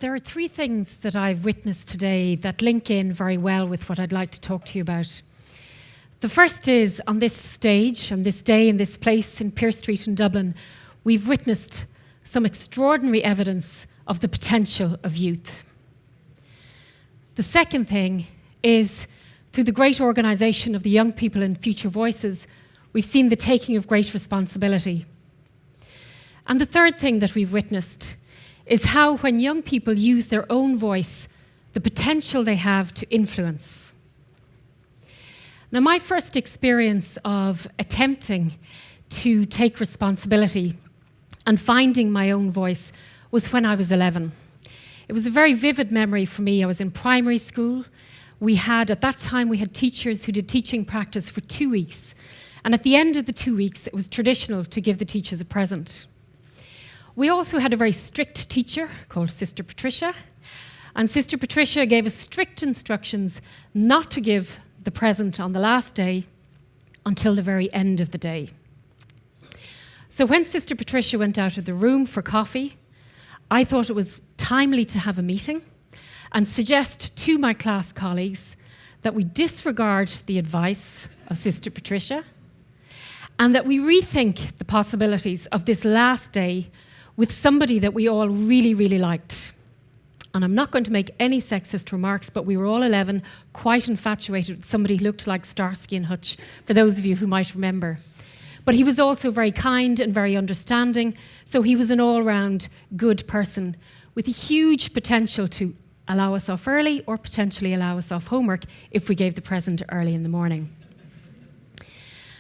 There are three things that I've witnessed today that link in very well with what I'd like to talk to you about. The first is, on this stage, on this day, in this place in Pearse Street in Dublin, we've witnessed some extraordinary evidence of the potential of youth. The second thing is, through the great organisation of the young people in Future Voices, we've seen the taking of great responsibility. And the third thing that we've witnessed is how, when young people use their own voice, the potential they have to influence. Now, my first experience of attempting to take responsibility and finding my own voice was when I was 11. It was a very vivid memory for me. I was in primary school. At that time, we had teachers who did teaching practice for 2 weeks. And at the end of the 2 weeks, it was traditional to give the teachers a present. We also had a very strict teacher called Sister Patricia. And Sister Patricia gave us strict instructions not to give the present on the last day until the very end of the day. So when Sister Patricia went out of the room for coffee, I thought it was timely to have a meeting and suggest to my class colleagues that we disregard the advice of Sister Patricia and that we rethink the possibilities of this last day with somebody that we all really, really liked. And I'm not going to make any sexist remarks, but we were all 11, quite infatuated with somebody who looked like Starsky and Hutch, for those of you who might remember. But he was also very kind and very understanding, so he was an all-round good person with a huge potential to allow us off early or potentially allow us off homework if we gave the present early in the morning.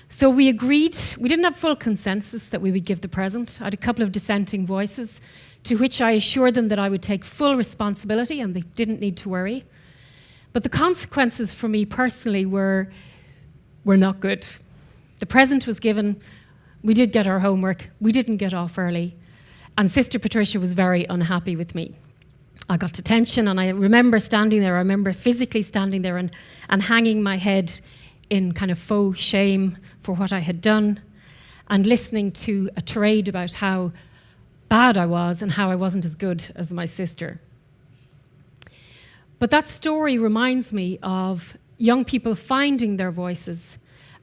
So we agreed. We didn't have full consensus that we would give the present. I had a couple of dissenting voices, to which I assured them that I would take full responsibility and they didn't need to worry. But the consequences for me personally were not good. The present was given, we did get our homework, we didn't get off early, and Sister Patricia was very unhappy with me. I got detention, and I remember standing there, I remember physically standing there and hanging my head in kind of faux shame for what I had done, and listening to a tirade about how bad I was and how I wasn't as good as my sister. But that story reminds me of young people finding their voices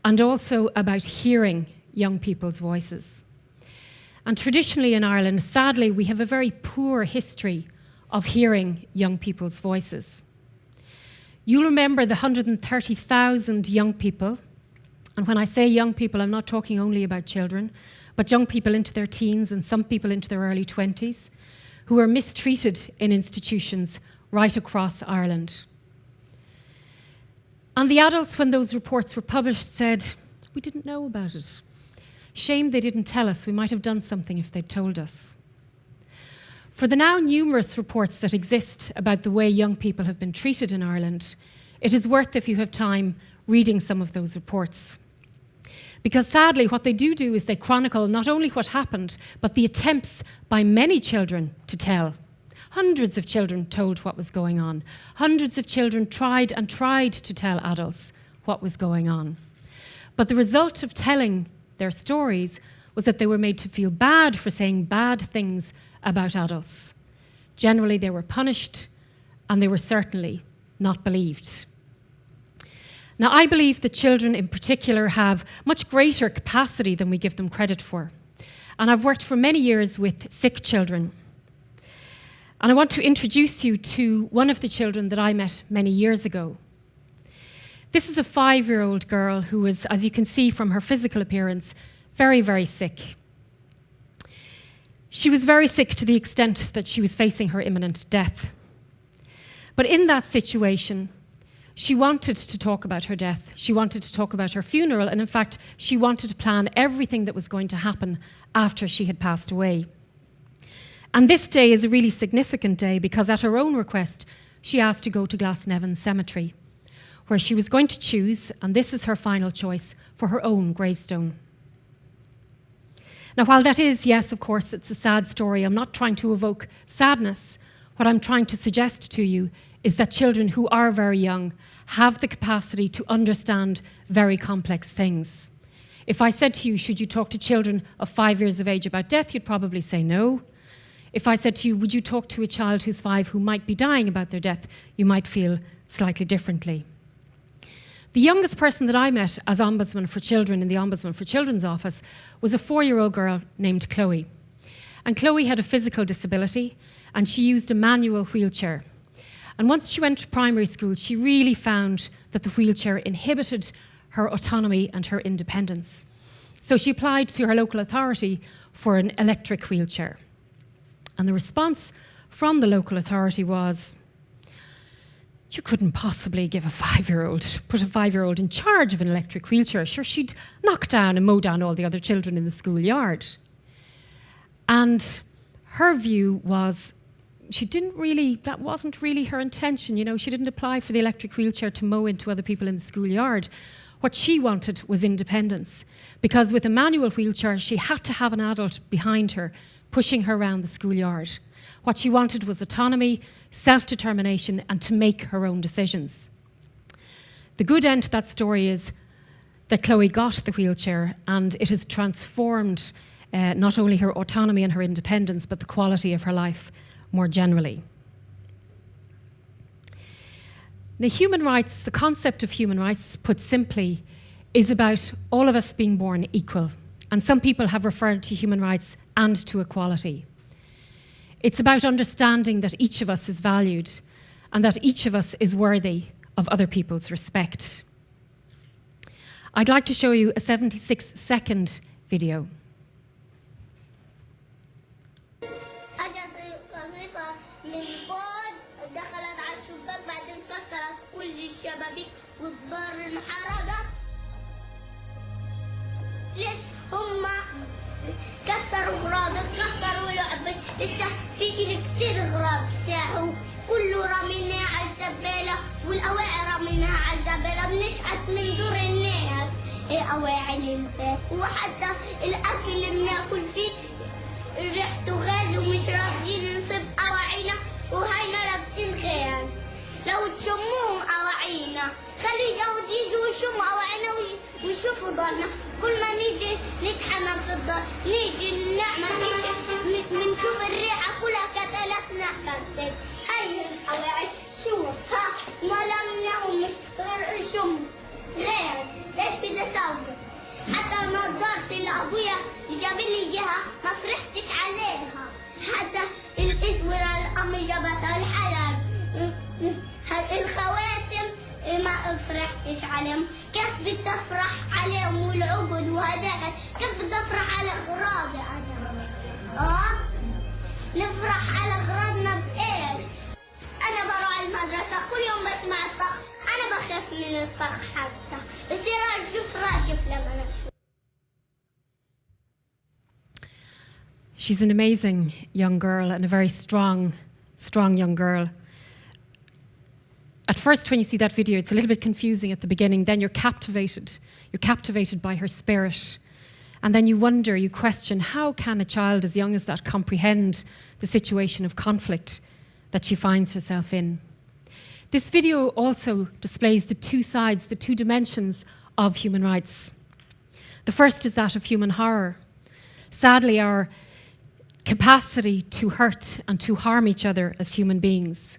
and also about hearing young people's voices. And traditionally in Ireland, sadly, we have a very poor history of hearing young people's voices. You'll remember the 130,000 young people, and when I say young people, I'm not talking only about children, but young people into their teens and some people into their early 20s, who were mistreated in institutions right across Ireland. And the adults, when those reports were published, said, "We didn't know about it. Shame they didn't tell us. We might have done something if they'd told us." For the now numerous reports that exist about the way young people have been treated in Ireland, it is worth, if you have time, reading some of those reports. Because sadly, what they do is they chronicle not only what happened, but the attempts by many children to tell. Hundreds of children told what was going on. Hundreds of children tried to tell adults what was going on. But the result of telling their stories was that they were made to feel bad for saying bad things about adults. Generally, they were punished, and they were certainly not believed. Now, I believe that children in particular have much greater capacity than we give them credit for. And I've worked for many years with sick children. And I want to introduce you to one of the children that I met many years ago. This is a 5-year-old girl who was, as you can see from her physical appearance, very, very sick. She was very sick to the extent that she was facing her imminent death. But in that situation, she wanted to talk about her death. She wanted to talk about her funeral. And in fact, she wanted to plan everything that was going to happen after she had passed away. And this day is a really significant day because at her own request, she asked to go to Glasnevin Cemetery, where she was going to choose, and this is her final choice, for her own gravestone. Now, while that is, yes, of course, it's a sad story, I'm not trying to evoke sadness. What I'm trying to suggest to you is that children who are very young have the capacity to understand very complex things. If I said to you, should you talk to children of 5 years of age about death, you'd probably say no. If I said to you, would you talk to a child who's 5 who might be dying about their death, you might feel slightly differently. The youngest person that I met as Ombudsman for Children in the Ombudsman for Children's office was a 4-year-old girl named Chloe. And Chloe had a physical disability, and she used a manual wheelchair. And once she went to primary school, she really found that the wheelchair inhibited her autonomy and her independence. So she applied to her local authority for an electric wheelchair. And the response from the local authority was, you couldn't possibly give put a 5-year-old in charge of an electric wheelchair. Sure, she'd knock down and mow down all the other children in the schoolyard. And her view was, that wasn't really her intention. You know, she didn't apply for the electric wheelchair to mow into other people in the schoolyard. What she wanted was independence, because with a manual wheelchair, she had to have an adult behind her, pushing her around the schoolyard. What she wanted was autonomy, self-determination, and to make her own decisions. The good end to that story is that Chloe got the wheelchair, and it has transformed not only her autonomy and her independence, but the quality of her life more generally. Now, human rights, the concept of human rights, put simply, is about all of us being born equal. And some people have referred to human rights and to equality. It's about understanding that each of us is valued and that each of us is worthy of other people's respect. I'd like to show you a 76-second video. ليش هم كسروا غرابك كسروا لعبة لسه في كثير غراب ساعوا كله رميناه على الزبالة والأواعي رميناها على الزبالة بنشقت من دور الناس أواعي للبيت وحتى الأكل اللي بناكل فيه ريحته غاز ومش راضيين نصب أواعينا وهينا لابسين غاز لو تشموهم أواعينا خلي الجود يجوا ويشموا أواعينا ويشوفوا دارنا كل ما نيجي نتحمم في الدار نيجي نعمل بنشوف الريحة كلها كتلتنا كتل هاي الأواعي شوف ها ما لمناهم مش غير شم غير ليش كده سووا حتى نظرت لأبويا جاب لي إياها ما فرحتش عليها حتى الإسورة الأم جابتها الحلب الخواتم ما فرحتش عليهم كيف بتفرح عليهم والعقد وهداك كيف بتفرح على أغراضي أنا نفرح على أغراضنا بإيش أنا بروح المدرسة كل يوم بسمع الطخ أنا بخاف من الطخ حتى بصير راجف لما نشوف. She's an amazing young girl and a very strong young girl. At first, when you see that video, it's a little bit confusing at the beginning. Then you're captivated. You're captivated by her spirit. And then you wonder, you question, how can a child as young as that comprehend the situation of conflict that she finds herself in? This video also displays the two sides, the two dimensions of human rights. The first is that of human horror. Sadly, our capacity to hurt and to harm each other as human beings.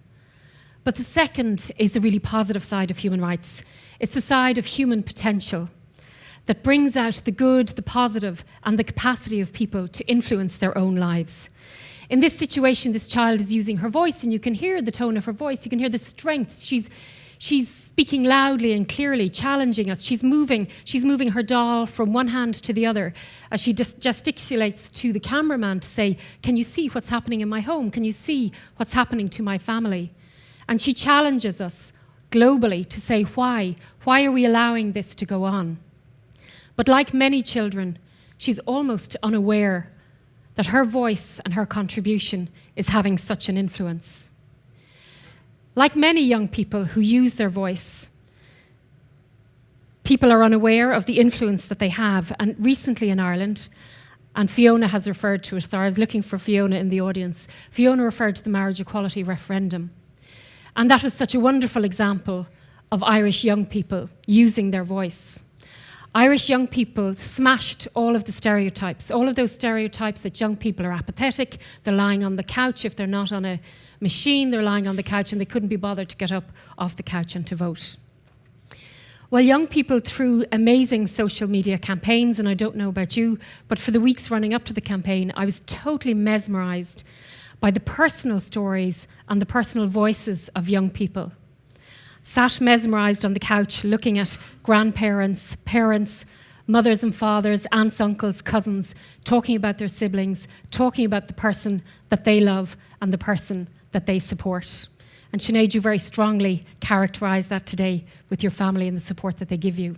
But the second is the really positive side of human rights. It's the side of human potential that brings out the good, the positive, and the capacity of people to influence their own lives. In this situation, this child is using her voice, and you can hear the tone of her voice. You can hear the strength. She's speaking loudly and clearly, challenging us. She's moving her doll from one hand to the other as she gesticulates to the cameraman to say, can you see what's happening in my home? Can you see what's happening to my family? And she challenges us globally to say why. Why are we allowing this to go on? But like many children, she's almost unaware that her voice and her contribution is having such an influence. Like many young people who use their voice, people are unaware of the influence that they have. And recently in Ireland, and Fiona has referred to it, so I was looking for Fiona in the audience, Fiona referred to the marriage equality referendum. And that was such a wonderful example of Irish young people using their voice. Irish young people smashed all of the stereotypes, all of those stereotypes that young people are apathetic, they're lying on the couch. If they're not on a machine, they're lying on the couch and they couldn't be bothered to get up off the couch and to vote. Well, young people, through amazing social media campaigns, and I don't know about you, but for the weeks running up to the campaign, I was totally mesmerised by the personal stories and the personal voices of young people. Sat mesmerised on the couch looking at grandparents, parents, mothers and fathers, aunts, uncles, cousins, talking about their siblings, talking about the person that they love and the person that they support. And Sinead, you very strongly characterised that today with your family and the support that they give you.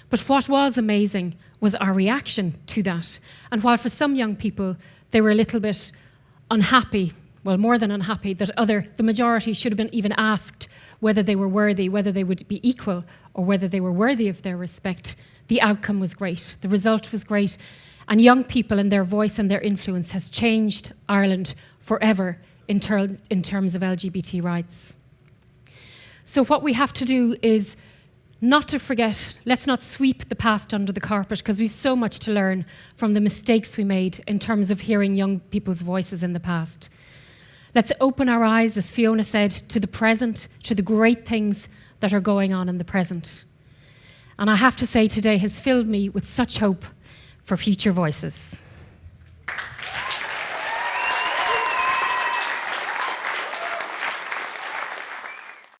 But what was amazing was our reaction to that. And while for some young people, they were a little bit unhappy, well, more than unhappy, that the majority should have been even asked whether they were worthy, whether they would be equal, or whether they were worthy of their respect, the outcome was great. The result was great. And young people and their voice and their influence has changed Ireland forever in terms of LGBT rights. So what we have to do is not to forget, let's not sweep the past under the carpet, because we've so much to learn from the mistakes we made in terms of hearing young people's voices in the past. Let's open our eyes, as Fiona said, to the present, to the great things that are going on in the present. And I have to say today has filled me with such hope for future voices.